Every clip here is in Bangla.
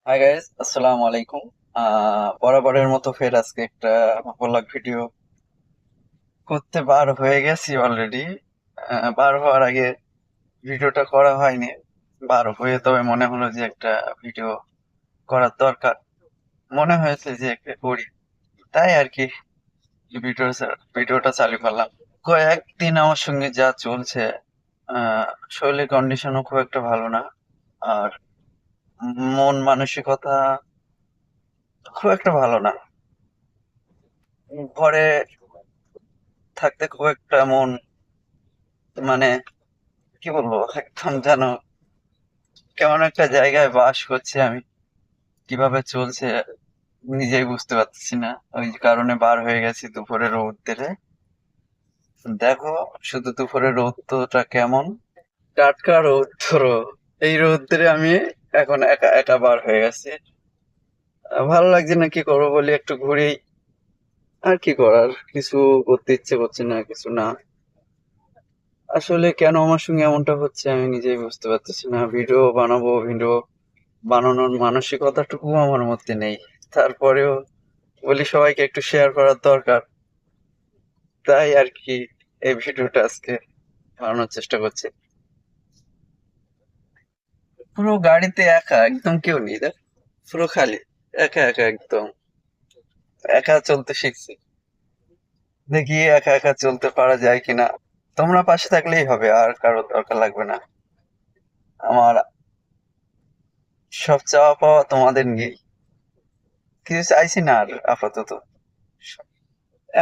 হাই গাইস, আসসালামু আলাইকুম। বরাবরের মতো ফের আজকে একটা ব্লগ ভিডিও করতে বার হয়ে গেছি অলরেডি। বার হওয়ার আগে ভিডিওটা করা হয়নি। বার হয়ে তবে মনে হলো যে একটা ভিডিও করার দরকার, মনে হয়েছে যে একটা করি, তাই আর কি ভিডিওটা চালু করলাম। কয়েকদিন আমার সঙ্গে যা চলছে, আহ শরীরের কন্ডিশনও খুব একটা ভালো না। আর মন মানসিকতা খুব একটা ভালো না। ঘরে থাকতে খুব একটা মন, মানে কি বলবো, একদম যেন কেমন একটা জায়গায় বাস করছি আমি। কিভাবে চলছে নিজেই বুঝতে পারতেছি না। ওই কারণে বার হয়ে গেছি দুপুরে রোদ্দুরে। দেখো, শুধু দুপুরে রোদ্দুরটা কেমন টাটকা রোদ্দুর। এই রোদ্দুরে আমি এখন একা একা বার হয়ে গেছি। ভালো লাগছে না, কি করবো বলি, একটু ঘুরি। আর কি করার, কিছু করতে ইচ্ছে করছে না, কিছু না। আসলে কেন আমার সঙ্গে এমনটা হচ্ছে আমি নিজেই বুঝতে পারতেছি না। ভিডিও বানাবো, ভিডিও বানানোর মানসিকতাটুকু আমার মধ্যে নেই। তারপরেও বলি সবাইকে একটু শেয়ার করার দরকার, তাই আর কি এই ভিডিওটা আজকে বানানোর চেষ্টা করছি। পুরো গাড়িতে একা, একদম কেউ নেই, দেখ, পুরো খালি, একা একা একদম। একা চলতে শিখছি, দেখি একা একা চলতে পারা যায় কিনা। তোমরা পাশে থাকলেই হবে, আর কারো দরকার লাগবে না। আমার সব চাওয়া পাওয়া তোমাদের নিয়েই, কিছু চাইছি না আর আপাতত।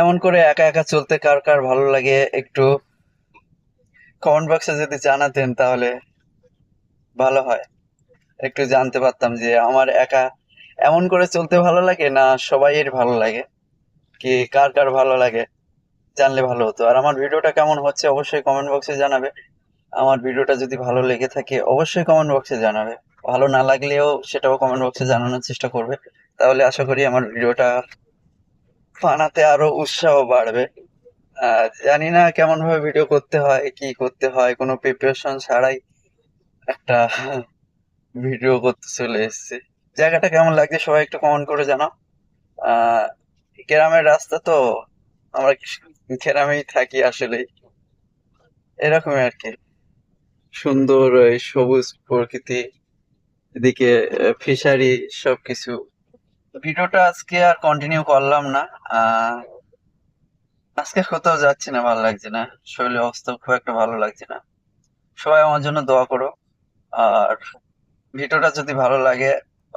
এমন করে একা একা চলতে কার কার ভালো লাগে একটু কমেন্ট বক্সে যদি জানাতেন তাহলে ভালো হয়। একটু জানতে পারতাম যে আমার একা এমন করে চলতে ভালো লাগে না সবাইয়ের ভালো লাগে, কি কার কার ভালো লাগে জানলে ভালো হতো। আর আমার ভিডিওটা কেমন হচ্ছে অবশ্যই কমেন্ট বক্সে জানাবে। আমার ভিডিওটা যদি ভালো লেগে থাকে অবশ্যই কমেন্ট বক্সে জানাবে। ভালো না লাগলেও সেটাও কমেন্ট বক্সে জানানোর চেষ্টা করবে। তাহলে আশা করি আমার ভিডিওটা বানাতে আরো উৎসাহ বাড়বে। জানি না কেমন ভাবে ভিডিও করতে হয়, কি করতে হয়, কোনো প্রিপারেশন ছাড়াই একটা ভিডিও করতে চলে এসেছি। জায়গাটা কেমন লাগছে সবাই একটু কমেন্ট করে জানাও। আহ গ্রামের রাস্তা তো, আমরা গ্রামেই থাকি আসলে, এরকমই আর কি। সুন্দর এই সবুজ প্রকৃতি, এদিকে ফিশারি, সবকিছু। ভিডিওটা আজকে আর কন্টিনিউ করলাম না। আহ আজকে কোথাও যাচ্ছি না, ভালো লাগছে না। শরীরের অবস্থা খুব একটা ভালো লাগছে না। সবাই আমার জন্য দোয়া করো। আর ভিডিওটা যদি ভালো লাগে